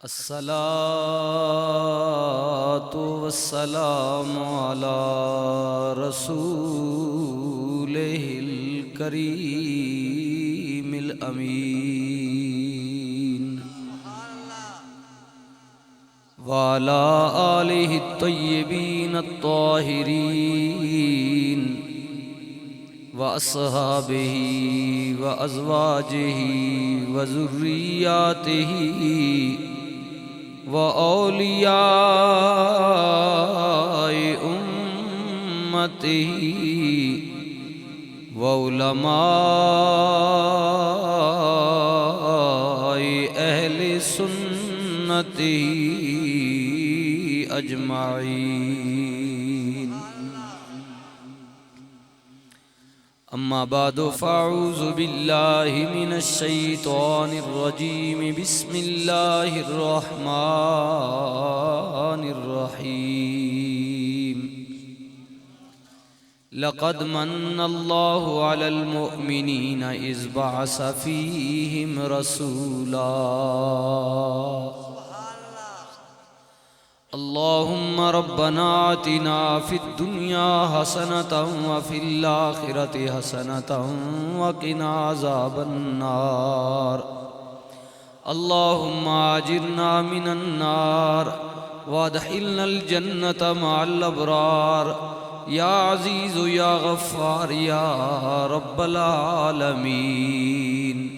الصلاة والسلام على رسوله الكريم الأمين وعلى آله الطيبين الطاهرين وأصحابه وأزواجه وذرياته وأولياء أمته وعلماء أهل سنته أجمعين. أما بعد فأعوذ بالله من الشيطان الرجيم. بسم الله الرحمن الرحيم. لقد من الله على المؤمنين إذ بعث فيهم رسولا. اللهم ربنا آتنا في الدنيا حسنة وفي الآخرة حسنة وقنا عذاب النار. اللهم أجرنا من النار وادخلنا الجنة مع الأبرار. يا عزيز يا غفار يا رب العالمين.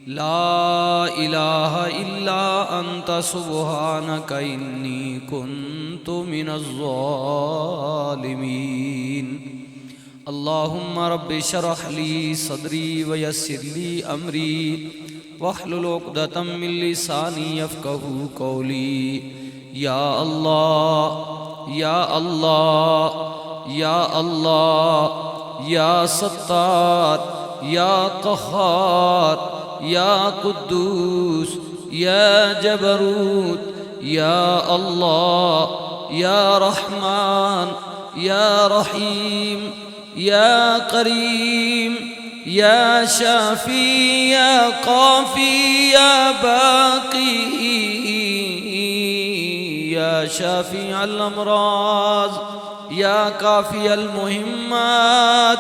لا إله إلا أنت سبحانك إني كنت من الظالمين. اللهم رب اشرح لي صدري ويسر لي أمري واحلل عقدة من لساني يفقهوا قولي. يا الله يا الله يا الله يا ستار يا قهار يا قدوس يا جبروت يا الله يا رحمن يا رحيم يا كريم يا شافي يا قافي يا باقي يا شافي الأمراض يا كافي المهمات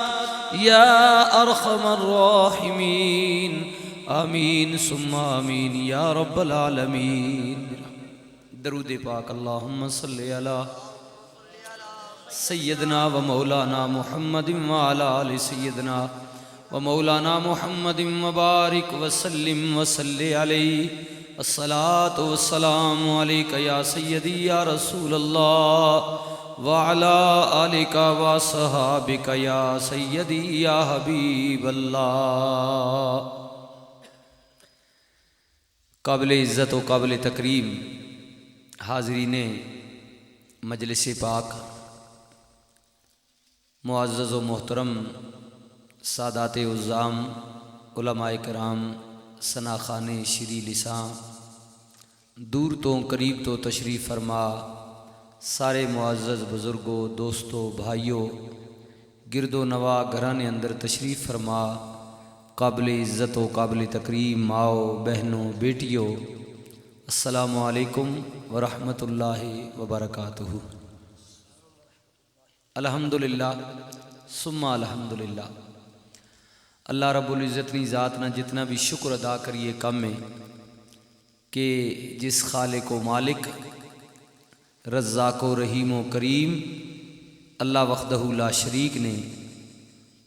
يا أرحم الراحمين. آمین ثم آمین یا رب العالمین. درود پاک اللہم صلی علی سیدنا و مولانا محمد وعلی آل سیدنا و مولانا محمد وبارک وسلم وصلی علیہ. الصلاة والسلام علیک یا سیدی یا رسول اللہ وعلی آلک وصحابک یا سیدی یا حبیب اللہ. قابل عزت و قابل تکریم حاضرین مجلس پاک، معزز و محترم سادات عظام، علماء کرام، ثناخان شری لساں، دور تو قریب تو تشریف فرما سارے معزز بزرگوں، دوستوں، بھائیوں، گرد و نواح گھرانے اندر تشریف فرما قابل عزت و قابل تکریم ماؤ، بہنوں، بیٹیوں، السلام علیکم ورحمۃ اللہ وبرکاتہ. الحمدللہ ثم الحمدللہ. اللہ رب العزت کی ذات نہ جتنا بھی شکر ادا کریے کم ہے کہ جس خالق و مالک، رزاق و رحیم و کریم اللہ وحدہ لا شریک نے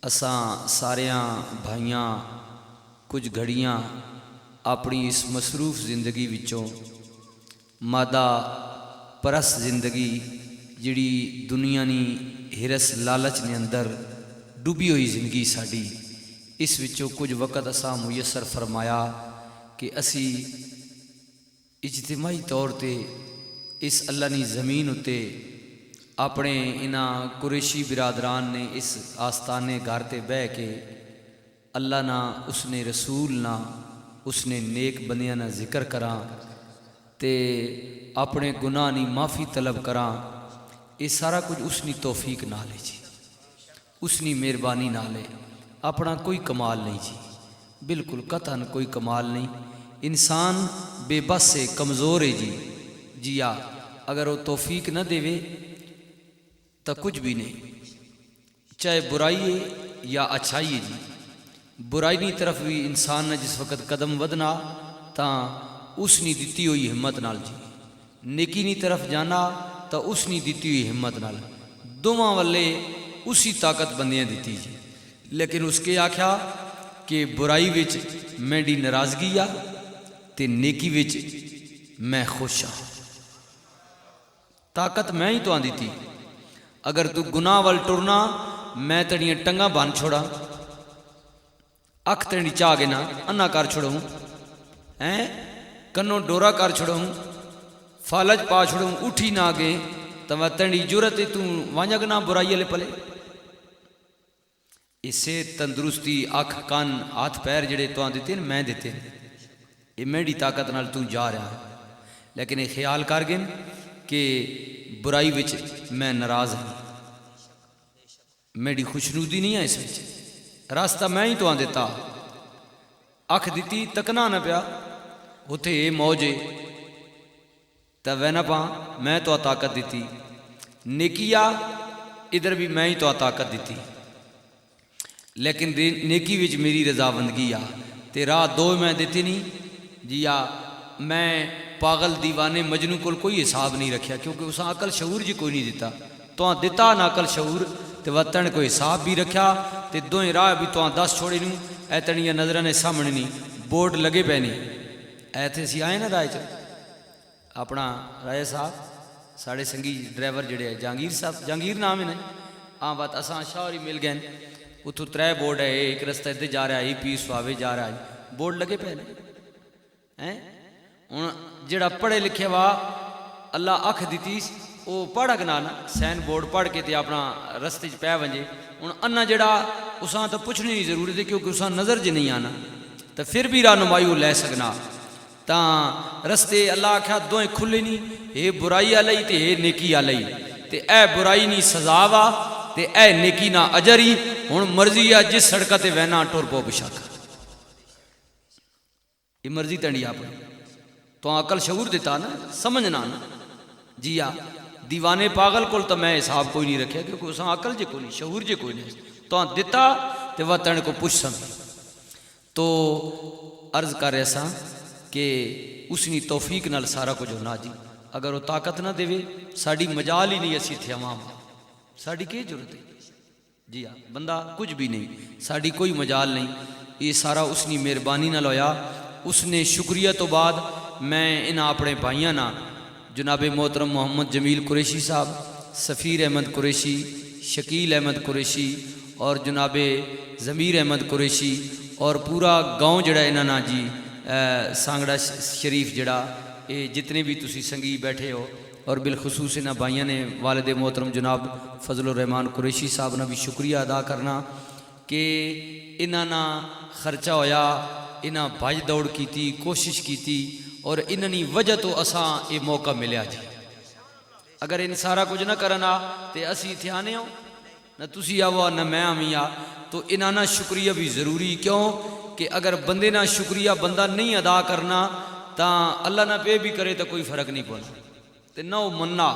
اساں ساریاں بھائیاں کچھ گھڑیاں اپنی اس مصروف زندگی وچوں مادہ پرست زندگی جڑی دنیا نی ہرس لالچ نے اندر ڈوبی ہوئی زندگی ساڈی، اس وچوں کچھ وقت اساں میسر فرمایا کہ اسی اجتماعی طور تے اس اللہ نی زمین اتے اپنے انہاں قریشی برادران نے اس آستانے گھر تے بہ کے اللہ نہ اس نے رسول نہ اس نے نیک بندیاں نہ ذکر کراں تے اپنے گناہ نی معافی طلب کراں. یہ سارا کچھ اس نی توفیق نال ہے جی، اس نی مہربانی نال ہے، اپنا کوئی کمال نہیں جی، بالکل قطعاً کوئی کمال نہیں. انسان بے بس ہے، کمزور ہے جی ہاں، اگر وہ توفیق نہ دے تو کچھ بھی نہیں، چاہے برائی ہے یا اچھائی ہے جی۔ برائی کی طرف بھی انسان نے جس وقت قدم ودنا تا اس نے دیتی ہوئی ہمت نال جی، نیکی کی طرف جانا تو اس نے دیتی ہوئی ہمت نال، دونوں والے اسی طاقت بندیاں دیتی جی۔ لیکن اس کے آکھیا کہ برائی وچ میری ناراضگی آ تے نیکی وچ میں خوش ہاں، طاقت میں ہی تو آن دیتی، اگر تو گناہ وال ٹرنا میں تڑیاں ٹنگاں بان چھوڑا، اکھ تڑی چاہ گے نا انا کر چھوڑوں، کنوں ڈورا کر چھوڑوں، فالج پا چھوڑوں، اٹھی نہ گے تو تڑی جرت تو وانجا گنا برائی والے پلے۔ اسے تندرستی اکھ کان ہاتھ پیر جڑے تو دیتے میں دیتے، یہ میری طاقت نال تو جا رہا، لیکن یہ خیال کر گئے کہ برائی وچ میں ناراض ہوں، میری خوشنودی نہیں ہے اس وچ، راستہ میں ہی تو دیتا، اکھ دیتی تکنا نہ پیا اتھے یہ موج تو وے نہ پا، میں تو طاقت دیتی، نیکی آ ادھر بھی میں ہی تو طاقت دیتی، لیکن نیکی وچ میری رضاوندگی آ تے راہ دو میں دیتی نہیں جی آ۔ میں پاگل دیوانے مجنوں کو کوئی حساب نہیں رکھیا، کیونکہ اساں عقل شعور جی کوئی نہیں دیتا، تو دیتا نہ عقل شعور تے وطن کوئی حساب بھی رکھیا تے دوئیں راہ بھی تو دس چھوڑے نوں، اے تنیاں نظراں نے سامنے نہیں بورڈ لگے پے نہیں، اے تھے سی آئے نا رائے چ اپنا رائے صاحب ساڑے سنگی ڈرائیور جڑے ہے جہانگیر صاحب، جہانگیر نام ہے نا، ہاں بات اساں شاہری مل گئے، اتھوں ترے بورڈ ہے، ایک رستہ ادھر جا رہا ہے، پی سواوے جا رہا ہے، بورڈ لگے پے ہیں، ہوں جڑا پڑھے لکھے وا اللہ اکھ دیتی وہ پڑھ گنا نا سین بورڈ پڑھ کے تے اپنا رستے چ پہ ونجے، ہوں انا جڑا اساں تو پوچھنے کی ضرورت ہے کیونکہ اساں نظر ج نہیں آنا تو پھر بھی رہنمائی وہ لے سکنا، تاں رستے اللہ آکھیا دوئیں کھلے نہیں، اے برائی آلئی تے اے نیکی آلئی، تے اے برائی نہیں سزا وا تے اے نیکی نہ اجری، ہوں مرضی آ جس سڑکہ تے وینا ٹور پو بشک، یہ مرضی تنڈی آپ تو عقل شعور دیتا نا سمجھنا نا جی ہاں، دیوانے پاگل کول تو میں حساب کوئی نہیں رکھیا کیونکہ اساں عقل جے کوئی نہیں شعور جے کوئی نہیں، تو دیتا تے وطن کو پوچھ سمجھ، تو عرض کر رہا سا کہ اس نے توفیق نال سارا کچھ ہونا جی، اگر وہ طاقت نہ دے ساڑی مجال ہی نہیں اسی تھے عوام، ساڑی کی ضرورت ہے جی ہاں، بندہ کچھ بھی نہیں، ساڑی کوئی مجال نہیں، یہ سارا اس نے مہربانی نال ہویا۔ اس نے شکریہ تو بعد میں انہاں اپنے بھائیاں نا جناب محترم محمد جمیل قریشی صاحب، سفیر احمد قریشی، شکیل احمد قریشی اور جناب ضمیر احمد قریشی اور پورا گاؤں جڑا انہاں نا جی سانگڑا شریف جڑا یہ جتنے بھی تسی سنگی بیٹھے ہو، اور بالخصوص انہاں بھائیاں نے والد محترم جناب فضل الرحمان قریشی صاحب نے بھی شکریہ ادا کرنا کہ انہاں نا خرچہ ہویا، انہاں بھاج دوڑ کیتی، کوشش کیتی، اور انہی وجہ تو اساں یہ موقع ملیا جی، اگر ان سارا کچھ نہ کرنا تے اسی اتھے آنے ہو نہ تسی آو نہ میں آمی آ، تو انہاں نا شکریہ بھی ضروری، کیوں کہ اگر بندے نا شکریہ بندہ نہیں ادا کرنا تا اللہ نہ پہ بھی کرے تو کوئی فرق نہیں پڑنا، تے نہ وہ مننا،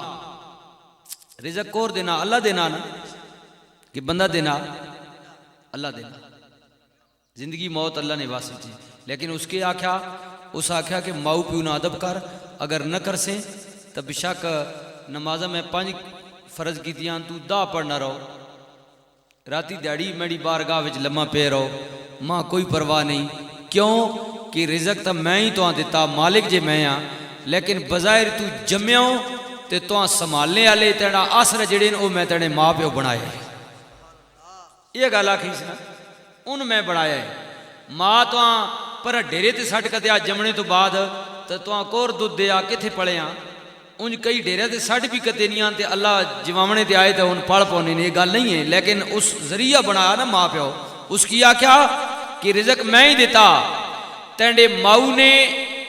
رزق کور دینا اللہ دینا نا، کہ بندہ دینا اللہ دینا، زندگی موت اللہ نے واسطے چی، لیکن اس کے آکھیا اس آکھیا کہ ماؤ پیو نہ ادب کر، اگر نہ کر سیں تو بشک نمازہ میں 5 فرض کیتیاں تو 10 پڑھنا رہو، راتی دیڑی میری بارگاہ وچ لمحہ پہ رہو، ماں کوئی پرواہ نہیں، کیوں کہ رزق تو میں ہی تو دیتا، مالک جے میں ہاں، لیکن بظاہر تو جمعہ ہوں تے تو سنبھالنے والے تیرا آسر جڑے او میں تیرے ماں پیو بنائے، یہ گل آکھی سی نا ان میں بنایا ہے، ماں تو پر ڈیرے تے سٹ کتے آ جمنے تو بعد تو کور دودھ دیا کتھے پڑے ہاں، ان کئی ڈیرے تے سٹ بھی کتے نہیں آتے اللہ جوامنے تے آئے تو ان پڑھ پونے نہیں، یہ گل نہیں ہے، لیکن اس ذریعہ بنایا نا ماں پیو، اس کیا کیا کہ رزق میں ہی دیتا، تینڈے ماؤ نے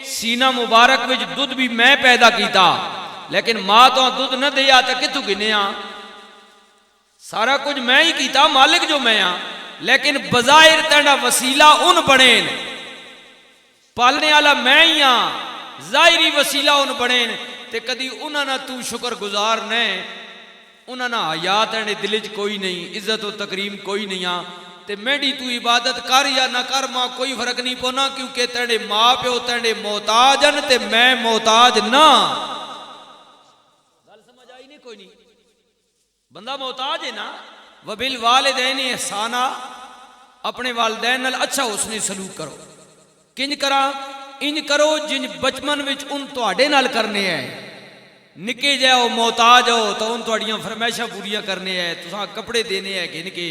سینہ مبارک وچ دودھ بھی میں پیدا کیتا، لیکن ماں تو دودھ نہ دیا تو کتوں گنے ہاں، سارا کچھ میں ہی کیتا، مالک جو میں ہاں، لیکن بظاہر تینڈا وسیلہ ان بنے، پالنے والا میں ہی ہاں، ظاہری وسیلہ ان بنے تے کدی انہاں نہ تو شکر گزار نے، انہاں نہ حیات ہے دل وچ کوئی نہیں، عزت و تکریم کوئی نہیں آ تے میری تو عبادت کر یا نہ کر ماں کوئی فرق نہیں پونا، کیونکہ تیرے ماں پیو تیرے محتاج ہیں تے میں محتاج نہ۔ گل سمجھ آئی نہیں؟ کوئی نہیں، بندہ محتاج ہے نا۔ وبالوالدین احسانا، اپنے والدین نال اچھا حسن سلوک کرو۔ کنج کرا؟ انج کرو جن بچپن وچ ان تواڈے نال کرنے ہیں، نکے جاؤ محتاج ہو تو ان تواڈیاں فرمائشاں پوریاں کرنے ہیں، تساں کپڑے دینے ہیں گن کے،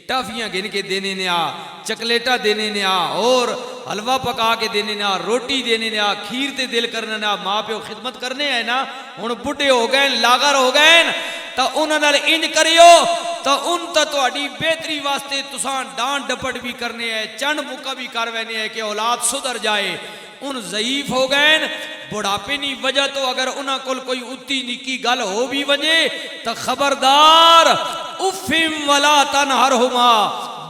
ٹافیاں گن کے دینے نے آ، چکلیٹا دینے نے آ، اور حلوہ پکا کے دینے نے آ، روٹی دینے نے آ، کھیر تے دل کرنے نے آ، ماں پیو خدمت کرنے ہیں نا۔ ہن بڈھے ہو گئے لاغر ہو گئے تو انہاں نال انج کریو تو ان تواڈی بہتری واسطے تساں ڈانٹ ڈپٹ بھی کرنے ہیں، چنڈ مکا بھی کر وینے ہیں کہ اولاد سدھر جائے۔ ان ضعیف ہو گئے بڑھاپے نہیں وجہ تو اگر انہاں کول کوئی اتی نکی گل ہو بھی وجے تو خبردار افم ولا تنہرہما،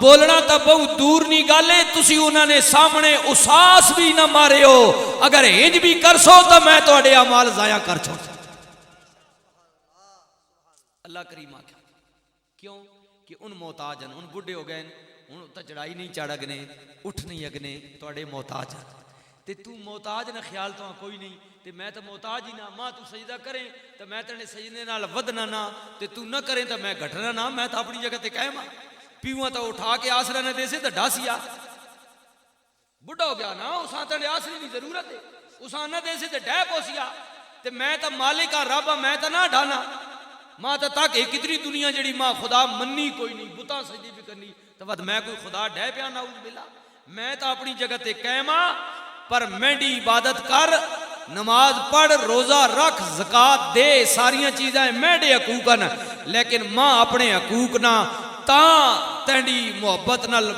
بولنا تو بہت دور نہیں گل ہے، تسی انہاں نے سامنے اساس بھی نہ مارے ہو، اگر انج بھی کر سو تو میں تواڈے اعمال ضائع کر چھوڑ۔ اللہ کریم آکھیا کیوں کہ ان محتاج ہیں، ان بڈھے ہو گئے ہن تے چڑھائی نہیں چڑھ اگنے، اٹھ نہیں اگنے، تواڈے محتاج ہیں تے تو محتاج نہ خیال تو کوئی نہیں تے میں تو محتاج ہی نہ، ماں تو سجدہ کریں تو میں تیرے سجدے نال ودنا نہ تے تو نہ کریں تو میں گھٹنا نہ، میں تو اپنی جگہ تے قائم ہاں۔ پیواں تو اٹھا کے آسرا نہ دے سے تو ڈاسیا، بڈھا ہو گیا نا، اساں تے آسرے دی ضرورت ہے، اساں نہ دے سے تو ڈہ پوسیا تے میں تو مالک ہاں رب ہاں، میں تو نہ ڈھانا۔ ماں تو تاکہ کتنی دنیا جڑی ماں خدا منی کوئی نہیں، بتاں سجدی بھی کرنی تو ود میں کوئی خدا ڈہ پیا نعوذ باللہ۔ میں تو اپنی جگہ تے قائم ہاں، پر میری عبادت کر، نماز پڑھ، روزہ رکھ، زکات دے، ساریاں چیزیں میرے حقوق ہیں، لیکن ماں اپنے حقوق نہ تاں تینڈی محبت نال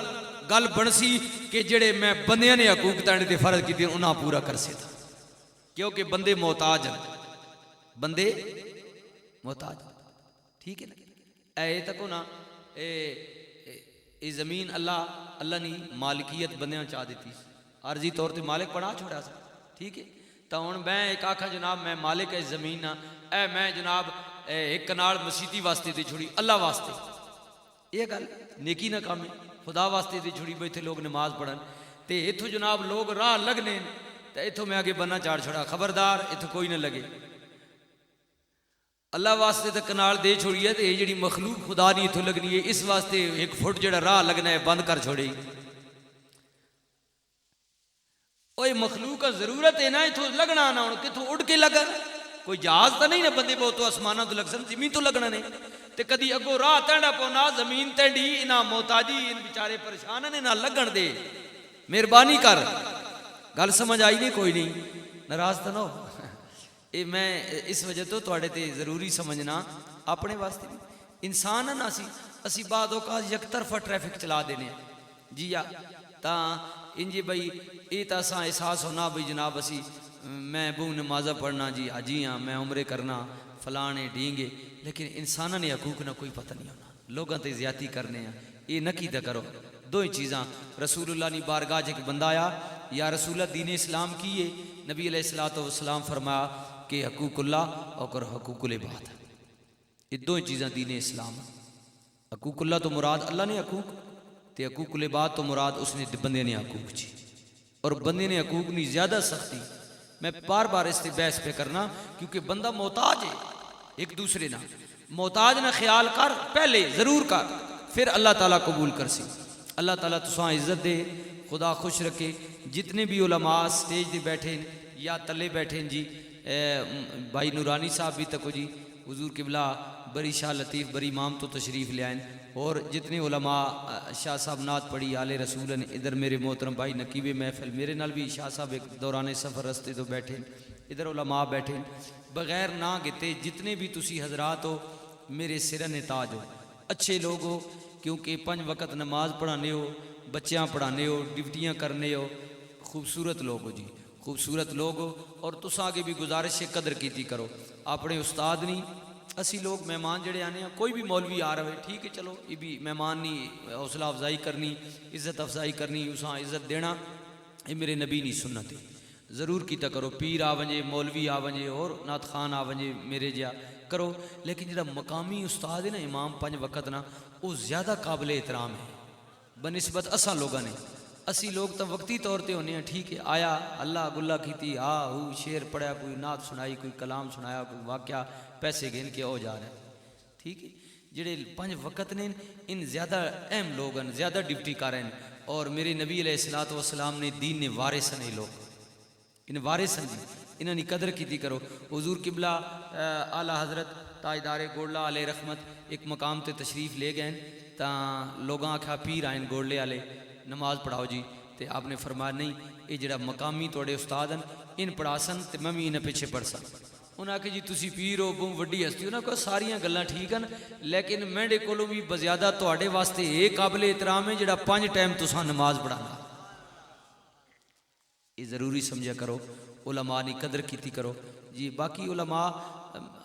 گل بنسی کہ جڑے میں بندیاں نے حقوق تینڈے تے فرض کیتے انہاں پورا کر سے تھا، کیونکہ بندے محتاج ہیں، بندے محتاج۔ ٹھیک ہے نا؟ اے تک نا اے زمین اللہ نے مالکیت بندیاں چاہ دیتی، عارضی طور تے مالک بنا چھوڑا سا۔ ٹھیک ہے تو ہن میں ایک آکھا جناب میں مالک ہے زمین ہاں، اے میں جناب ایک کنال مسیتی واسطے دی چھوڑی اللہ واسطے، یہ گل نیکی نہ کام ہے، خدا واسطے دی چھوڑی بیٹھے لوگ نماز پڑھن تے ایتھوں جناب لوگ راہ لگنے تے ایتھوں میں آگے بننا چاڑ چھوڑا، خبردار ایتھوں کوئی نہ لگے۔ اللہ واسطے تے کنال دے چھوڑی ہے تے یہ جڑی مخلوق خدا نہیں ایتھوں لگنی ہے، اس واسطے ایک فٹ جڑا راہ لگنا ہے بند کر چھوڑے۔ اوہ مخلوق کا ضرورت ہے نا ایتھوں لگنا نہ، کتھوں اڑ کے لگن، کوئی جہاز تو نہیں نا بندے بہت تو آسمانہ تو لگ سن، زمین تو لگنا نہیں تے کدی اگو راہ تینڈا پونا زمین تینڈی انہاں محتاجی ان بیچارے پریشان نے نہ لگن دے، مہربانی کر۔ گل سمجھ آئی نہیں؟ کوئی نہیں، ناراض تو نہ ہو۔ اے میں اس وجہ تو تواڈے تے ضروری سمجھنا اپنے واسطے انسان ہے نا، اسی بعد اوقات یک طرفہ ٹریفک چلا دینے جی یا تاں انجی بھئی اے تا اساں احساس ہونا بھئی جناب اسی میں بہو نمازہ پڑھنا جی حاجی ہاں، میں عمرے کرنا فلانے ڈینگے، لیکن انسانہ نے حقوق نہ کوئی پتہ نہیں ہونا، لوگاں تے زیادتی کرنے ہیں، یہ نہ کیتا کرو۔ دو ہی چیزاں، رسول اللہ نے بارگاہ ایک بندہ آیا، یا رسول اللہ دین اسلام کیے، نبی علیہ السلام فرمایا کہ حقوق اللہ اور حقوق العباد، یہ دو چیزاں دین اسلام۔ حقوق اللہ تو مراد اللہ نے حقوق تے حقوق العباد تو مراد اس نے بندے نے حقوق جی، اور بندے نے حقوق نہیں زیادہ سختی، میں بار بار اس سے بحث پہ کرنا کیونکہ بندہ محتاج ہے ایک دوسرے نہ، محتاج نہ خیال کر پہلے ضرور کر، پھر اللہ تعالیٰ قبول کر سی۔ اللہ تعالیٰ تساں عزت دے، خدا خوش رکھے۔ جتنے بھی علماء سٹیج دے بیٹھے یا تلے بیٹھے جی، بھائی نورانی صاحب بھی تکو جی، حضور قبلہ بری شاہ لطیف بری امام تو تشریف لے آئیں، اور جتنے علماء شاہ صاحب نعت پڑھی آل رسول ہیں، ادھر میرے محترم بھائی نقیب محفل میرے نال بھی شاہ صاحب ایک دوران سفر رستے تو بیٹھے، ادھر علماء بیٹھے، بغیر نہ گتے جتنے بھی تسی حضرات ہو میرے سرن تاج ہو، اچھے لوگ ہو، کیونکہ 5 وقت نماز پڑھانے ہو، بچیاں پڑھانے ہو، ڈیوٹیاں کرنے ہو، خوبصورت لوگ ہو جی، خوبصورت لوگ ہو، اور تساں آگے بھی گزارش قدر کیتی کرو اپنے استاد نہیں۔ اسی لوگ مہمان جڑے آنے ہیں، کوئی بھی مولوی آ رہے ٹھیک ہے، چلو یہ بھی مہمان نہیں، حوصلہ افزائی کرنی، عزت افزائی کرنی، اساں عزت دینا، یہ میرے نبی نہیں سنت ہے ضرور کیتا کرو پیر آ ونجے مولوی آ ونجے اور نعت خان آ ونجے میرے جا کرو لیکن جڑا مقامی استاد ہے نا امام 5 وقت نا وہ زیادہ قابل احترام ہے بنسبت اساں لوگاں نے اسی لوگ تو وقتی طور تے ہونے ہیں ٹھیک ہے آیا اللہ گلا کیتی ہا ہو شعر پڑھیا کوئی نعت سنائی کوئی کلام سنایا کوئی واقعہ پیسے گن کے ہو جا رہا ہے ٹھیک ہے جڑے 5 وقت نے ان زیادہ اہم لوگ ہیں زیادہ ڈپٹی کار ہیں اور میرے نبی علیہ الصلوۃ والسلام نے دین نے وارث ہیں لوگ ان وارث ہیں انہاں دی قدر کیتی کرو حضور قبلہ اعلیٰ حضرت تاجدار گوڑلا علیہ رحمت ایک مقام تے تشریف لے گئے تا لوگاں آکھا پیر آئیں گوڑلے والے نماز پڑھاؤ جی تے آپ نے فرمایا نہیں یہ جڑا مقامی توڑے استاد ہیں ان پڑھا سن تے میں بھی انہیں پیچھے پڑھ سن انہاں آکھے جی تسی پیر ہو بہت وڈی ہستی انہاں کو ساریاں گلاں ٹھیک ہیں لیکن میرے کولوں بھی بزیادہ تواڈے واسطے یہ قابل احترام ہے جڑا 5 ٹائم تساں نماز پڑھانا یہ ضروری سمجھا کرو علماء کی قدر کیتی کرو جی باقی علماء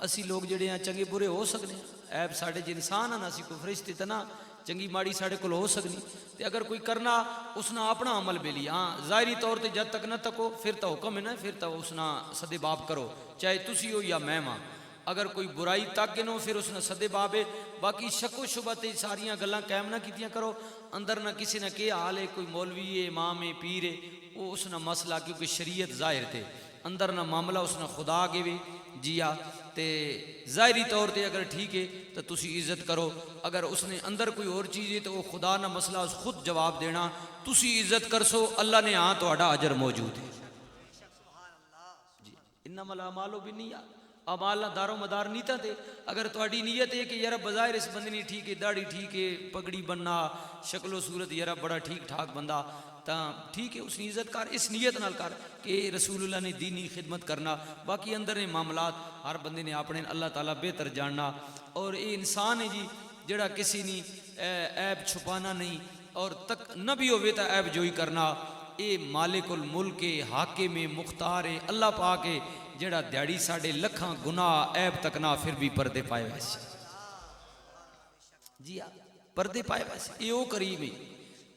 اسی لوگ جڑے ہیں چنگے برے ہو سکتے ہیں عیب ساڑھے جی انسان ہیں اسی کوئی فرشتے تے نہ چنگی ماڑی ساڑھے کو ہو سکنی تے اگر کوئی کرنا اس نے اپنا عمل بے لی ہاں ظاہری طور تے جد تک نہ تکو پھر تو حکم ہے نا پھر تو اس نے صدے باب کرو چاہے تسی ہو یا میں ماں اگر کوئی برائی تک نو پھر اس نے صدے باب ہے باقی شک و شبہ تے ساریاں گلاں قائم نہ کیتیاں کرو اندر نہ کسی نہ کہ حال ہے کوئی مولوی ہے امام ہے پیر ہے وہ اس نے مسئلہ کیونکہ شریعت ظاہر تے اندر نہ معاملہ اس نے خدا کے بھی جیا تے ظاہری طور تے اگر ٹھیک ہے تو تسی عزت کرو اگر اس نے اندر کوئی اور چیز ہے تو وہ خدا نہ مسئلہ اس خود جواب دینا تسی عزت کر سو اللہ نے ہاں تہاڈا اجر موجود ہے جی انما الاعمال بالنیات اعمال دار و مدار نیتا تے اگر تہاڈی نیت ہے کہ یار بظاہر اس بندے نہیں ٹھیک ہے داڑھی ٹھیک ہے پگڑی بننا شکل و صورت یار بڑا ٹھیک ٹھاک بندہ تا ٹھیک ہے اس کی عزت کر اس نیت نال کر کہ رسول اللہ نے دینی خدمت کرنا باقی اندر نے معاملات ہر بندے نے اپنے اللہ تعالیٰ بہتر جاننا اور یہ انسان ہے جی جڑا کسی نے عیب چھپانا نہیں اور تک نہ بھی ہوئے تا عیب جوئی کرنا اے مالک الملک حاکم مختار اللہ پاک جڑا دیاڑی ساڑھے لکھاں گناہ عیب تک نہ پھر بھی پردے پائے ویسے جی پردے پائے ویسے یہ او کریم ہے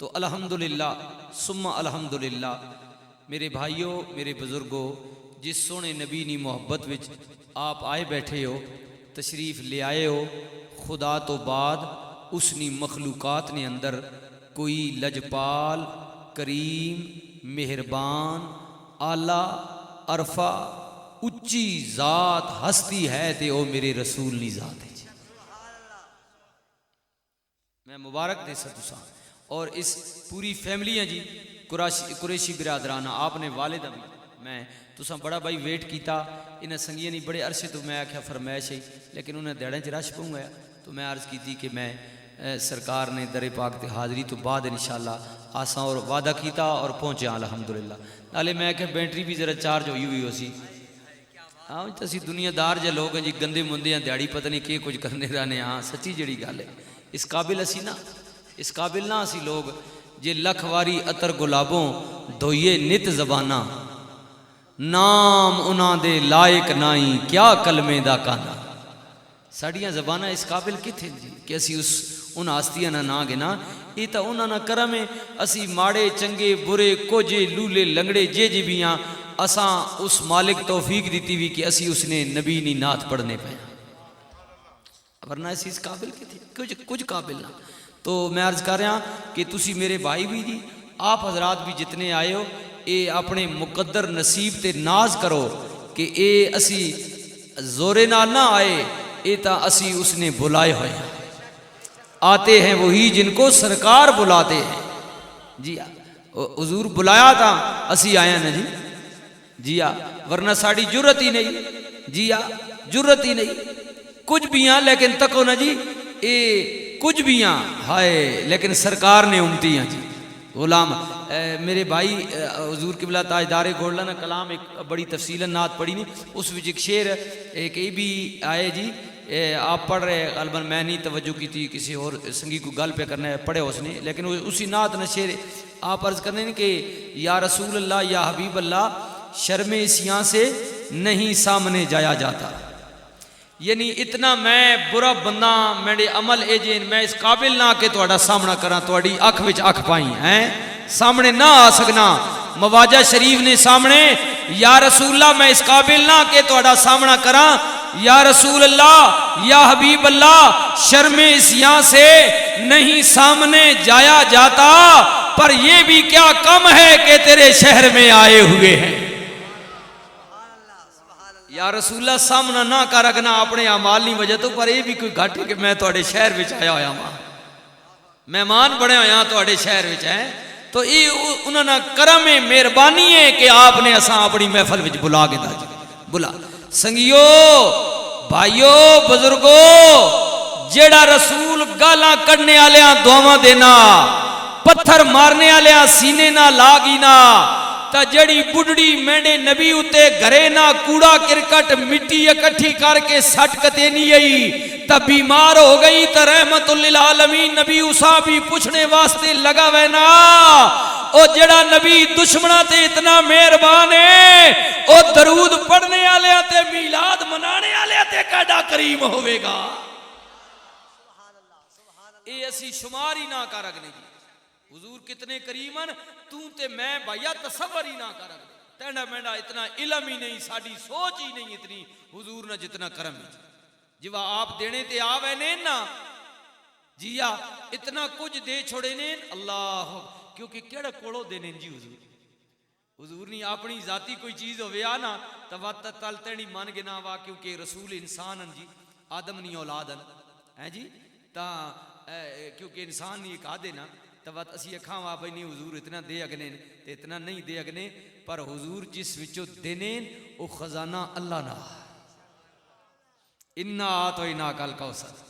تو الحمدللہ ثم الحمدللہ میرے بھائیوں میرے بزرگوں جس سونے نبی نی محبت وچ آپ آئے بیٹھے ہو تشریف لے آئے ہو خدا تو بعد اس نی مخلوقات نے اندر کوئی لجپال کریم مہربان اعلیٰ عرفہ اچھی ذات ہستی ہے تے او میرے رسول نی ذات ہے میں مبارک دے سکتا اور اس پوری فیملی ہیں جی قریشی برادرانہ آپ نے والدہ بھی میں تساں بڑا بھائی ویٹ کیتا انہیں سنگیاں نہیں بڑے عرصے تو میں آکھیا فرمائش ہے لیکن انہیں دیڑیں چ رش پہوں گیا تو میں عرض کی تھی کہ میں سرکار نے در پاک تے حاضری تو بعد انشاءاللہ آساں اور وعدہ کیتا اور پہنچے الحمدللہ نالے میں کہ بیٹری بھی ذرا چارج ہوئی ہو سی ہاں اسی دنیا دار جے لوگ ہیں جی گندے مندے ہیں دیاڑی پتہ نہیں کہ کچھ کرنے رہنے ہاں سچی جڑی گل ہے اس قابل اسی نا اس قابل نہ اسی لوگ جے لکھ واری عطر گلابوں دھوئے نت زبانہ نام انہاں دے لائق نائی کیا کلمے دا کانا ساڑیاں زبانہ اس قابل کتھے جی کہ اسی اس ان آستیاں نہ گنا یہ تا انہاں نہ کرمے اسی ماڑے چنگے برے کوجے لولے لنگڑے جے بیاں اساں اس مالک توفیق دیتی بھی کہ اسی اس نے نبی نی نعت پڑھنے پہ ورنہ اسی اس قابل کتھے کچھ قابل نہ تو میں عرض کر رہا کہ تسی میرے بھائی بھی جی آپ حضرات بھی جتنے آئے ہو اے اپنے مقدر نصیب تے ناز کرو کہ اے اسی زورے نہ آئے اے تا اسی اس نے بلائے ہوئے ہیں آتے ہیں وہی جن کو سرکار بلاتے ہیں جی حضور بلایا تھا اسی آیا نا جی ورنہ ساڑی جرت ہی نہیں جی جرت ہی نہیں کچھ بھی ہیں لیکن تکو نا جی اے کچھ بھی ہیں ہائے لیکن سرکار نے امتی ہیں جی غلام میرے بھائی حضور قبلہ تاجدار گوڑلا نا کلام ایک بڑی تفصیل نعت پڑھی نہیں اس وچ ایک شعر ایک ای بھی آئے جی آپ پڑھ رہے غالباً میں نہیں توجہ کی تھی کسی اور سنگی کو گل پہ کرنا ہے پڑھے اس نے لیکن اسی نعت نہ شعر آپ عرض کرنے کہ یا رسول اللہ یا حبیب اللہ شرم اسیاں سے نہیں سامنے جایا جاتا یعنی اتنا میں برا بندہ میرے عمل ایجین میں اس قابل نہ کہ تہاڈا سامنا کراں تہاڈی اکھ وچ اکھ پائی ہیں سامنے نہ آ سکنا مواجہ شریف نے سامنے یا رسول اللہ میں اس قابل نہ کہ تہاڈا سامنا کراں یا رسول اللہ یا حبیب اللہ شرم اسیاں سے نہیں سامنے جایا جاتا پر یہ بھی کیا کم ہے کہ تیرے شہر میں آئے ہوئے ہیں یا رسول اللہ سامنا نہ کر رکھنا اپنے اعمال نہیں وجہ تو پر یہ بھی کوئی گھٹ کہ میں تہاڈے شہر وچ آیا ہویا ہاں مہمان بنے ہویا تہاڈے شہر وچ ہیں تو یہ انہاں دا کرم ہے مہربانی ہے کہ آپ نے اساں اپنی محفل وچ بلا کے بلا سنگیو بھائیو بزرگو جیڑا رسول گالاں کڈنے والیاں دعاواں دینا پتھر مارنے والیاں سینے نہ لاگی نہ تا جڑی بڈڑی مینڈے نبی اتے گھرے نہ کوڑا کرکٹ مٹی اکٹھی کر کے سٹ کتے نہیں آئی تا بیمار ہو گئی تا رحمت للعالمین نبی اسا بھی پوچھنے واسطے لگا وینا او جڑا نبی دشمنہ تے اتنا مہربان ہے او درود پڑھنے والے تے میلاد منانے والے تے کیڈا کریم ہوے گا اے اسی شمار ہی نہ کر اگنے حضور کتنے کریمن تو تے میں بھائیا تصور ہی نہ کر تینڈا مینڈا اتنا علم ہی نہیں ساڈی سوچ ہی نہیں اتنی حضور نہ جتنا کرم ہے جب آپ دینے تے آوے نے نا جی اتنا کچھ دے چھوڑے نے اللہ کیونکہ کیڑا کوڑو دینے جی حضور نہیں اپنی ذاتی کوئی چیز ہوئے آنا توات تل تینی مان گنا وا کیونکہ رسول انسان ہیں جی آدم نہیں اولاد ہیں جی تا کیونکہ انسان نہیں کہا دینا توات اسی اکھاں وا بھئی نہیں حضور اتنا دے اگنے تے اتنا نہیں دے اگنے پر حضور جس وچو دینے او خزانہ اللہ نہ انا آتوینا کل کوثر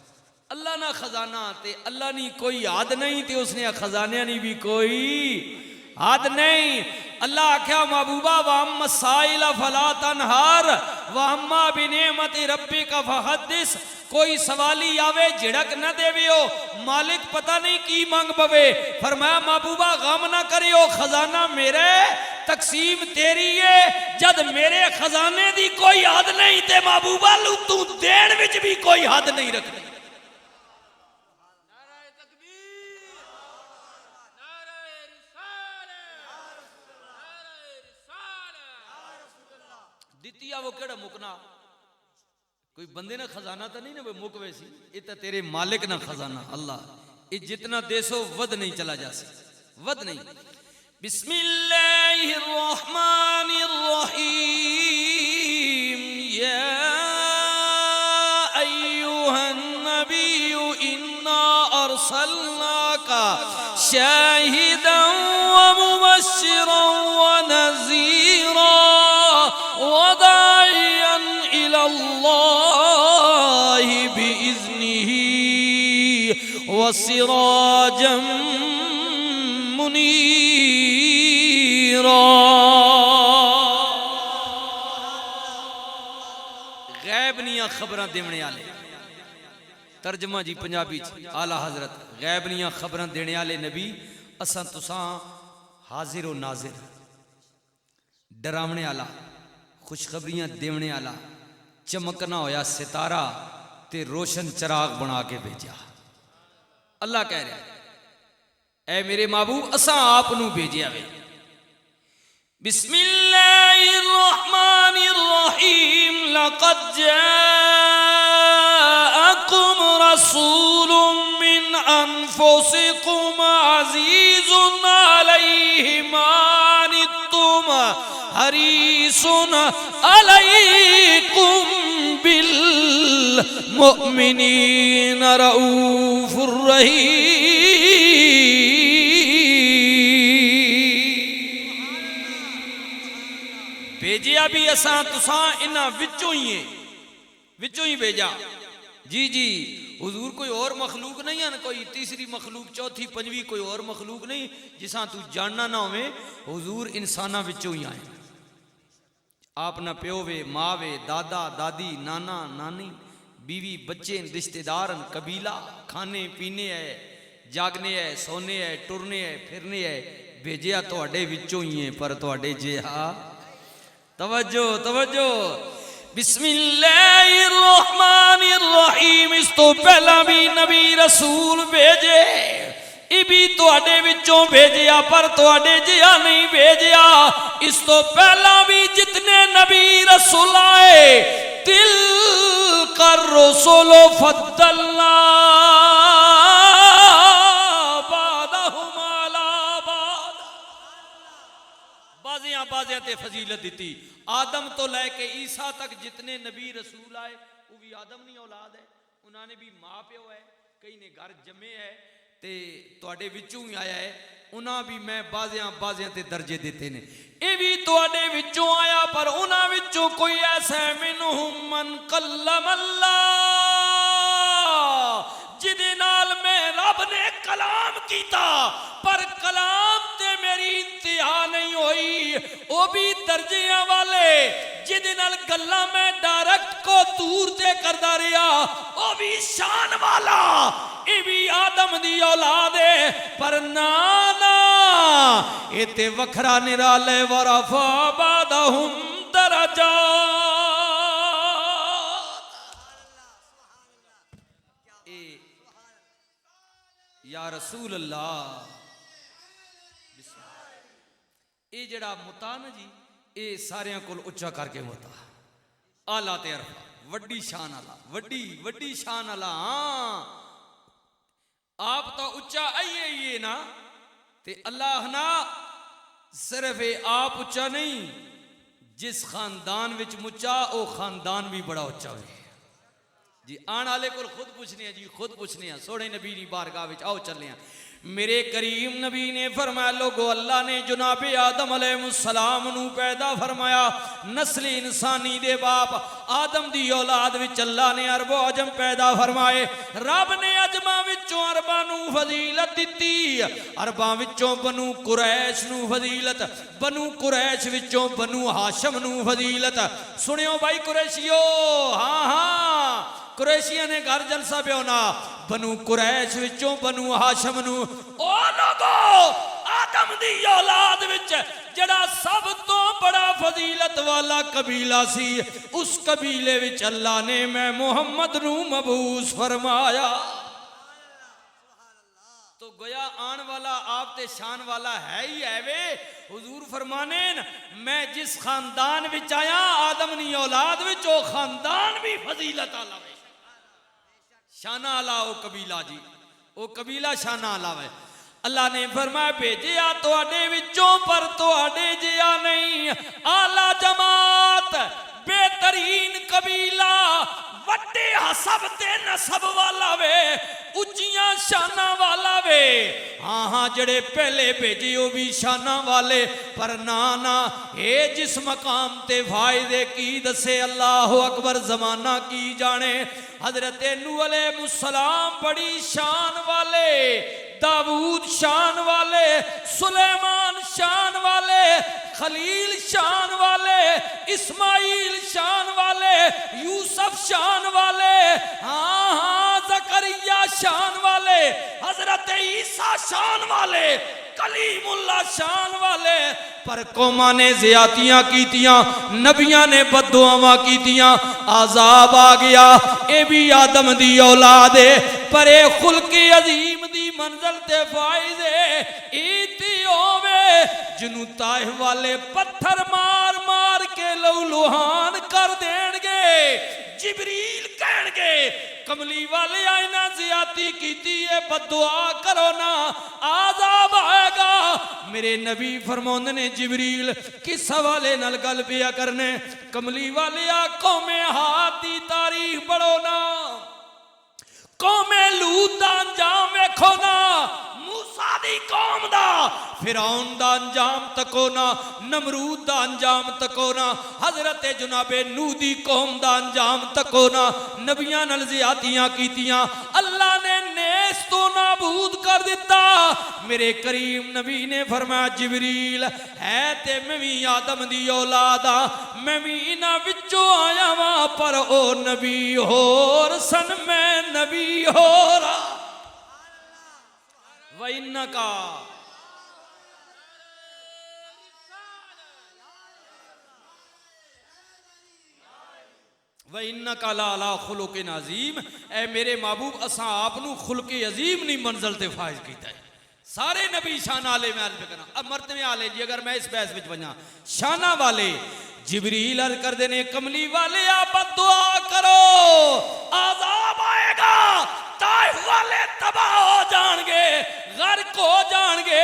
اللہ نہ خزانہ تے اللہ نہیں کوئی حد نہیں تے اس نے خزانے نہیں بھی کوئی حد نہیں اللہ آکھیا محبوبہ وَأَمَّا السَّائِلَ فَلَا تَنْهَارْ وَأَمَّا بِنِعْمَتِ رَبِّكَ فَحَدِّثْ کوئی سوالی آوے جھڑک نہ دے ویو مالک پتہ نہیں کی مانگ پوے فرمایا محبوبہ غم نہ کریو خزانہ میرے تقسیم تیری ہے جد میرے خزانے دی کوئی حد نہیں تے محبوبہ لو تو دین وچ بھی کوئی حد نہیں رکھنی دیتیا وہ کیڑا مکنا کوئی بندے نہ خزانہ تا نہیں نا وہ مک ویسی یہ تا تیرے مالک نہ خزانہ اللہ یہ جتنا دے سو ود نہیں چلا جا سکتا ود نہیں بسم اللہ الرحمن الرحیم یا ایوہ النبی انا ارسلناک شاہدا ومبشرا ونذیرا وداعیا الى اللہ بإذنہ وسراجا منیرا غیب نیاں خبراں دیونے آلے ترجمہ جی پنجابی اعلیٰ حضرت غیب نیاں خبراں دینے آلے نبی اساں تساں حاضر و ناظر ڈراونے آلہ خوشخبریاں دیونے آلہ چمکنا ہویا ستارہ تے روشن چراغ بنا کے بھیجا اللہ کہہ رہے اے میرے محبوب اساں آپ نو بھیجیا وے بسم اللہ الرحمن الرحیم لقد جاءکم رسول من انفسکم عزیز علیہ ما عنتم حریص علیکم بالمؤمنین رؤوف الرحیم بھیجیا بھی اساں تساں انہاں وچوں ہی بھیجا جی جی حضور کوئی اور مخلوق نہیں ہے کوئی تیسری مخلوق چوتھی پنجویں کوئی اور مخلوق نہیں جساں تو جاننا نہ ہوئے حضور انسانہ وچوں ہی آئے آپ نہ پیو وے ماں وے دادا دادی نانا نانی بیوی بچے رشتہ دار قبیلہ کھانے پینے ہے جاگنے ہے سونے ہے ٹرنے ہے پھرنے ہے بھیجیا تو اڈے وچوں ہی ہیں پر تو اڈے جے ہاں توجہ بسم اللہ الرحمن الرحیم اس تو پہلا بھی نبی رسول بھیجے یہ بھی تواڈے وچوں بھیجیا پر تواڈے جیا نہیں بھیجیا. اس تو پہلا بھی جتنے نبی رسول آئے تلک الرسل فضلنا بعضهم علی بعض. بازیاں تے فضیلت دیتی. آدم تو لے کے عیسیٰ تک جتنے نبی رسول آئے وہ بھی آدم نہیں اولاد ہے, انہوں نے بھی ماں پیو ہے, کئی نے گھر جمے ہے تے تواڈے وچوں ہی آیا ہے. انہاں بھی میں بازیاں تے درجے دیتے نے. اے بھی تواڈے وچوں آیا پر انہاں وچوں کوئی ایسا ہے منہم من کلم اللہ, جدے نال میں رب نے کلام کیتا پر کلام تے میری انتہا نہیں ہوئی. وہ بھی درجیاں والے جدے نال گلاں میں ڈائریکٹ کو دور تے کردا رہیا, وہ بھی شان والا. یہ بھی آدم دی اولاد ہے پر نانا یہ تے وکھرا نرالے ورفع بعضهم درجات. یا رسول اللہ اے جڑا متا نا جی اے ساریاں کول اچا کر کے ہوتا آلہ تے عرفہ وڈی شان والا وڈی شان والا. ہاں آپ تو اچا آئیے نا تے اللہ نا صرف آپ اچا نہیں, جس خاندان وچ مچا او خاندان بھی بڑا اچا ہوئے جی. آن والے کو خود پوچھنے ہیں جی, خود پوچھنے ہیں. سوڑے نبی دی بارگاہ وچ آؤ چلے ہیں. میرے کریم نبی نے فرمایا لوگو اللہ نے جناب آدم علیہ السلام نو پیدا فرمایا نسل انسانی دے باپ آدم دی اولاد وچ اللہ نے عرب و عجم پیدا فرمائے. رب نے عجماں وچوں عرباں نو فضیلت دتی, عرباں وچوں بنو قریش نو فضیلت, بنو قریش وچوں بنو ہاشم نو فضیلت. سنیو بھائی قریشیو, ہاں قریشیاں نے گھر جلسہ پہ ہونا, بنو قریش وچوں بنو ہاشم نو او لوگو آدم دی اولاد وچ جڑا سب تو بڑا فضیلت والا قبیلہ سی اس قبیلے وچ اللہ نے میں محمد نو مبعوث فرمایا. تو گویا آن والا آپ تے شان والا ہے ہی ہے وے. حضور فرمانے میں جس خاندان وچ آیا آدم دی اولاد وچ او خاندان بھی فضیلت والا وے, شانہ اللہ او قبیلہ جی, او قبیلہ شانہ اللہ ہے. اللہ نے فرمایا بھیجیا تواڈے وچوں پر تواڈے جیا نہیں, اعلی جماعت بہترین قبیلہ وڈے حسب تے نسب والا وے, اچیاں شانہ والا وے. ہاں جڑے پہلے بھیجے وہ بھی شانہ والے پر نانا اے جس مقام تے فائدے کی دسے اللہ اکبر زمانہ کی جانے. حضرت نوح علیہ السلام بڑی شان والے, داؤد شان والے, سلیمان شان والے, خلیل شان والے, اسماعیل شان والے, یوسف شان والے, ہاں زکریا شان والے, حضرت عیسیٰ شان والے, کلیم اللہ شان والے. پر قوماں نے زیادتیاں کیتیاں, نبیاں نے بددعاواں کیتیاں, عذاب آ گیا. اے بھی آدم دی اولاد ہے پر اے خلق عظیم دی منزل تے فائز ہے. ایتی ہووے جنوں طائف والے پتھر مار مار کے لہولہان کر دین گے. جبریل کہن گے کملی والے آئینہ زیادتی کیتی ہے بددعا کرو نا عذاب آئے گا. میرے نبی فرموندے نے جبریل کس حوالے نال گل پیا کرنے, کملی والے قوم عاد دی تاریخ پڑھو نا, قوم لوط دا انجام ویکھو نا, موسیٰ دی قوم دا فرعون دا انجام تکو نا, نمرود دا انجام تکو نا, حضرت جناب نوح دی قوم دا انجام تکو نا. نبیاں نال زیادتیاں کیتیاں اللہ نے نیست تو نابود کر دیتا. میرے کریم نبی نے فرمایا جبریل ہے تے میں بھی آدم دی اولادا, میں بھی انہاں وچوں آیا واں پر او نبی ہور سن میں نبی ہورا. وَإِنَّكَ وَإِنَّكَ لَعَلَىٰ خُلُقٍ عَظِيمٍ. اے میرے محبوب اساں آپ نو خلق عظیم نہیں منزل تے فائز کیتا ہے. سارے نبی شان والے میں عرض کرنا اب مرتبے والے جی اگر میں اس بحث وچ ونجا شانہ والے جبریل عرض کر دینے کملی والے آپ دعا کرو عذاب آئے گا طائف والے تباہ ہو جان گے غرق ہو جان گے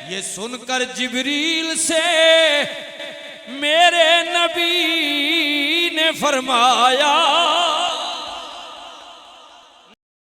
یہ سن کر جبریل سے میرے نبی نے فرمایا